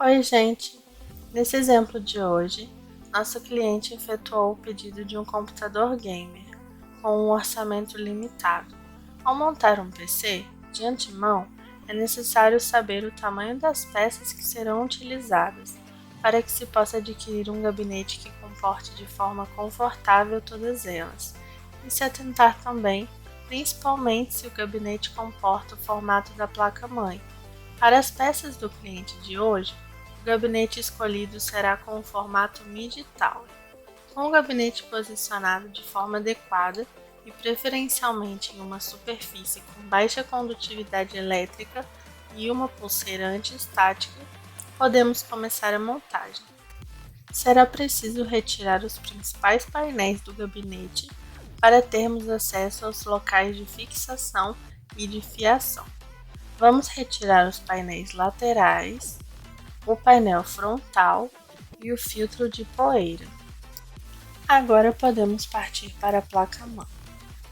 Oi, gente! Nesse exemplo de hoje, nosso cliente efetuou o pedido de um computador gamer com um orçamento limitado. Ao montar um PC, de antemão, é necessário saber o tamanho das peças que serão utilizadas, para que se possa adquirir um gabinete que comporte de forma confortável todas elas, e se atentar também, principalmente se o gabinete comporta o formato da placa-mãe. Para as peças do cliente de hoje, o gabinete escolhido será com o formato mid-tower. Com o gabinete posicionado de forma adequada e preferencialmente em uma superfície com baixa condutividade elétrica e uma pulseira anti-estática, podemos começar a montagem. Será preciso retirar os principais painéis do gabinete para termos acesso aos locais de fixação e de fiação. Vamos retirar os painéis laterais, o painel frontal e o filtro de poeira. Agora podemos partir para a placa-mãe,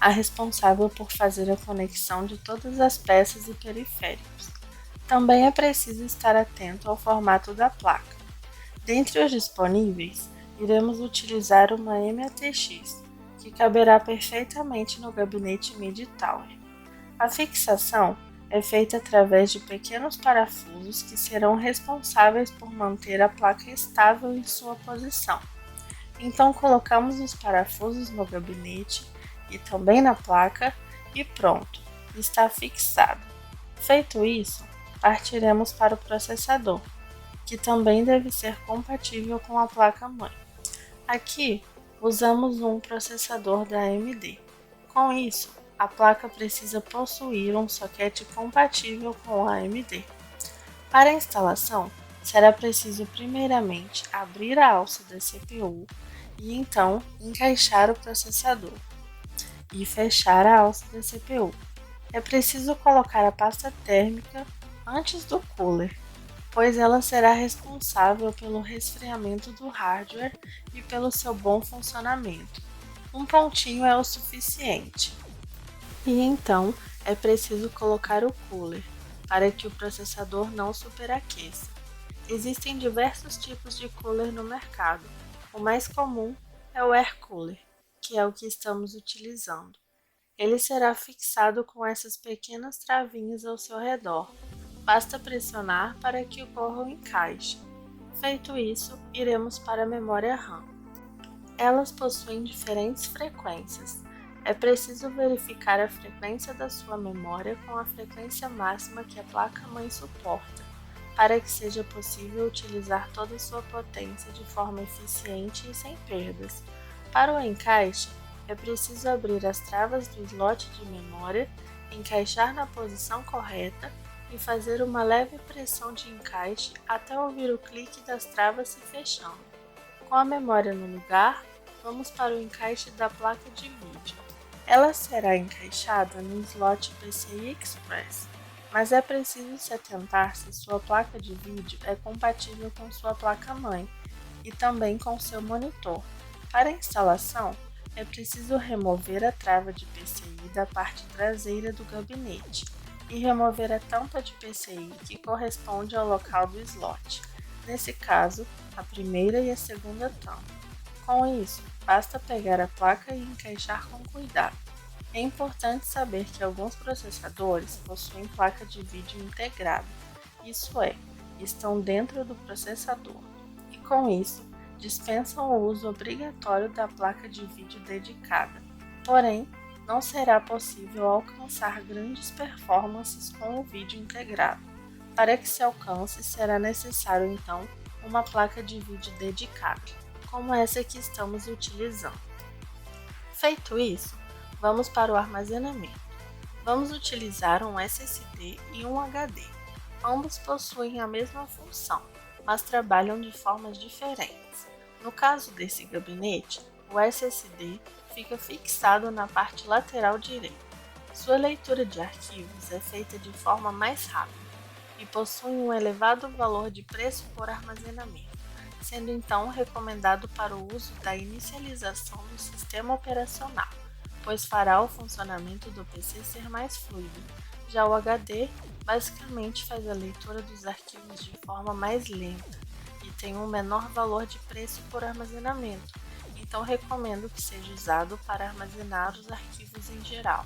a responsável por fazer a conexão de todas as peças e periféricos. Também é preciso estar atento ao formato da placa. Dentre os disponíveis, iremos utilizar uma MATX, que caberá perfeitamente no gabinete mid-tower. A fixação é feita através de pequenos parafusos que serão responsáveis por manter a placa estável em sua posição. Então colocamos os parafusos no gabinete e também na placa e pronto, está fixado. Feito isso, partiremos para o processador, que também deve ser compatível com a placa-mãe. Aqui usamos um processador da AMD. Com isso, a placa precisa possuir um soquete compatível com a AMD. Para a instalação, será preciso primeiramente abrir a alça da CPU e então encaixar o processador e fechar a alça da CPU. É preciso colocar a pasta térmica antes do cooler, pois ela será responsável pelo resfriamento do hardware e pelo seu bom funcionamento. Um pontinho é o suficiente. E então é preciso colocar o cooler, para que o processador não superaqueça. Existem diversos tipos de cooler no mercado. O mais comum é o air cooler, que é o que estamos utilizando. Ele será fixado com essas pequenas travinhas ao seu redor. Basta pressionar para que ocorra o encaixe. Feito isso, iremos para a memória RAM. Elas possuem diferentes frequências. É preciso verificar a frequência da sua memória com a frequência máxima que a placa-mãe suporta, para que seja possível utilizar toda a sua potência de forma eficiente e sem perdas. Para o encaixe, é preciso abrir as travas do slot de memória, encaixar na posição correta e fazer uma leve pressão de encaixe até ouvir o clique das travas se fechando. Com a memória no lugar, vamos para o encaixe da placa de vídeo. Ela será encaixada no slot PCI Express, mas é preciso se atentar se sua placa de vídeo é compatível com sua placa-mãe e também com seu monitor. Para a instalação, é preciso remover a trava de PCI da parte traseira do gabinete e remover a tampa de PCI que corresponde ao local do slot, nesse caso, a primeira e a segunda tampa. Com isso, basta pegar a placa e encaixar com cuidado. É importante saber que alguns processadores possuem placa de vídeo integrada, isso é, estão dentro do processador, e com isso, dispensam o uso obrigatório da placa de vídeo dedicada. Porém, não será possível alcançar grandes performances com o vídeo integrado. Para que se alcance, será necessário então uma placa de vídeo dedicada, como essa que estamos utilizando. Feito isso, vamos para o armazenamento. Vamos utilizar um SSD e um HD. Ambos possuem a mesma função, mas trabalham de formas diferentes. No caso desse gabinete, o SSD fica fixado na parte lateral direita. Sua leitura de arquivos é feita de forma mais rápida e possui um elevado valor de preço por armazenamento, sendo então recomendado para o uso da inicialização do sistema operacional, pois fará o funcionamento do PC ser mais fluido. Já o HD basicamente faz a leitura dos arquivos de forma mais lenta e tem um menor valor de preço por armazenamento, então recomendo que seja usado para armazenar os arquivos em geral.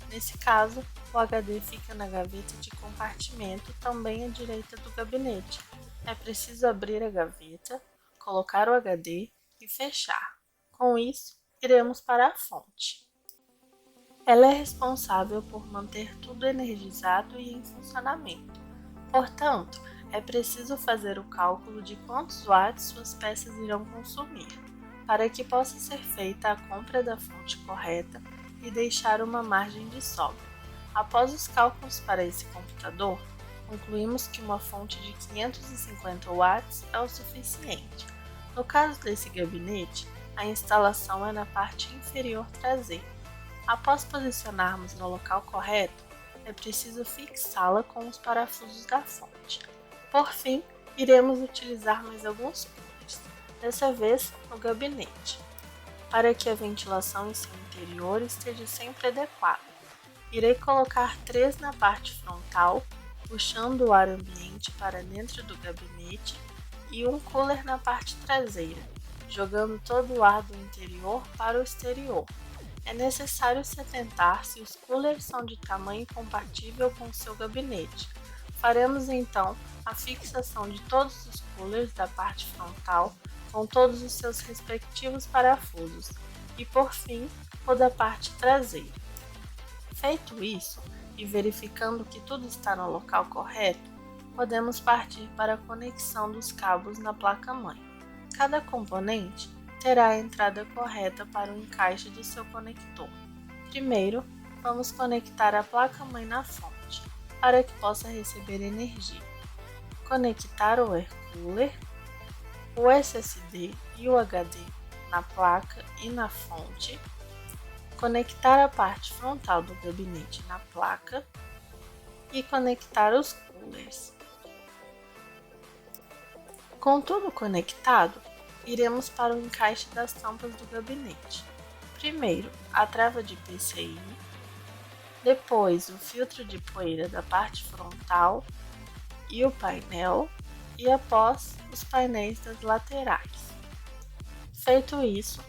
Nesse caso, o HD fica na gaveta de compartimento, também à direita do gabinete. É preciso abrir a gaveta, colocar o HD e fechar. Com isso, iremos para a fonte. Ela é responsável por manter tudo energizado e em funcionamento. Portanto, é preciso fazer o cálculo de quantos watts suas peças irão consumir, para que possa ser feita a compra da fonte correta e deixar uma margem de sobra. Após os cálculos para esse computador, concluímos que uma fonte de 550 watts é o suficiente. No caso desse gabinete, a instalação é na parte inferior traseira. Após posicionarmos no local correto, é preciso fixá-la com os parafusos da fonte. Por fim, iremos utilizar mais alguns coolers, dessa vez no gabinete, para que a ventilação em seu interior esteja sempre adequada. Irei colocar 3 na parte frontal, puxando o ar ambiente para dentro do gabinete, e um cooler na parte traseira, jogando todo o ar do interior para o exterior. É necessário se atentar se os coolers são de tamanho compatível com o seu gabinete. Faremos então a fixação de todos os coolers da parte frontal com todos os seus respectivos parafusos e, por fim, o da parte traseira. Feito isso, e verificando que tudo está no local correto, podemos partir para a conexão dos cabos na placa-mãe. Cada componente terá a entrada correta para o encaixe do seu conector. Primeiro, vamos conectar a placa-mãe na fonte, para que possa receber energia. Conectar o air cooler, o SSD e o HD na placa e na fonte, conectar a parte frontal do gabinete na placa e conectar os coolers. Com tudo conectado, iremos para o encaixe das tampas do gabinete. Primeiro, a trava de PCI, depois o filtro de poeira da parte frontal e o painel, e após os painéis das laterais. Feito isso,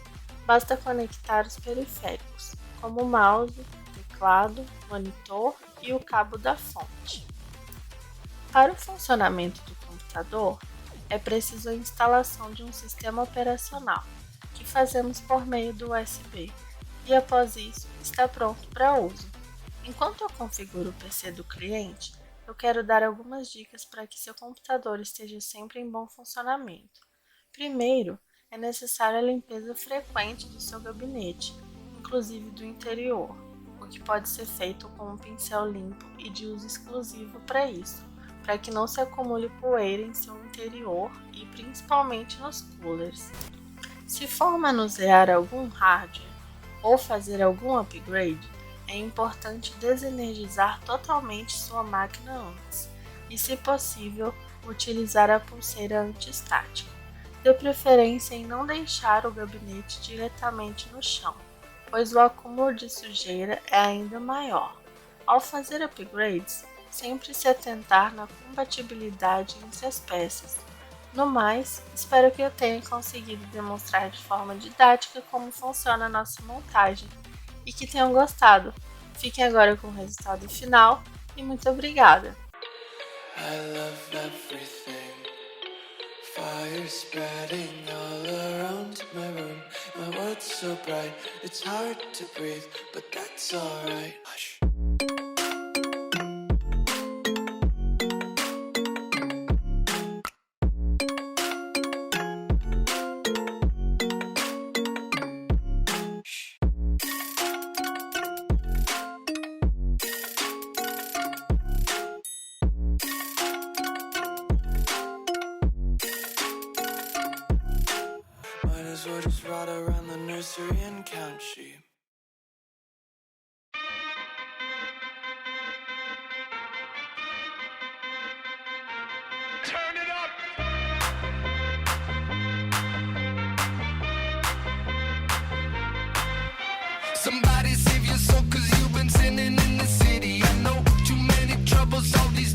basta conectar os periféricos, como o mouse, teclado, monitor e o cabo da fonte. Para o funcionamento do computador, é preciso a instalação de um sistema operacional, que fazemos por meio do USB, e após isso está pronto para uso. Enquanto eu configuro o PC do cliente, eu quero dar algumas dicas para que seu computador esteja sempre em bom funcionamento. Primeiro, é necessária a limpeza frequente do seu gabinete, inclusive do interior, o que pode ser feito com um pincel limpo e de uso exclusivo para isso, para que não se acumule poeira em seu interior e principalmente nos coolers. Se for manusear algum hardware ou fazer algum upgrade, é importante desenergizar totalmente sua máquina antes e, se possível, utilizar a pulseira anti-estática. Dê preferência em não deixar o gabinete diretamente no chão, pois o acúmulo de sujeira é ainda maior. Ao fazer upgrades, sempre se atentar na compatibilidade entre as peças. No mais, espero que eu tenha conseguido demonstrar de forma didática como funciona a nossa montagem e que tenham gostado. Fiquem agora com o resultado final e muito obrigada! Fire spreading all around my room. My world's so bright, it's hard to breathe, but that's alright. Hush. Might as well just ride around the nursery and count sheep. Turn it up! Somebody save your soul, 'cause you've been sinning in the city. I know too many troubles, all these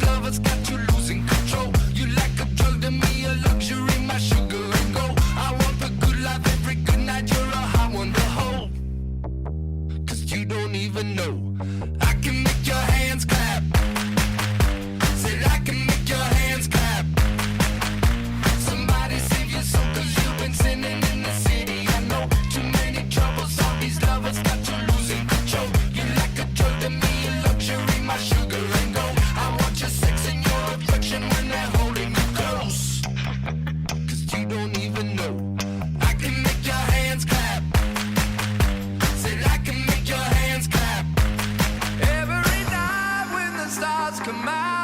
mind.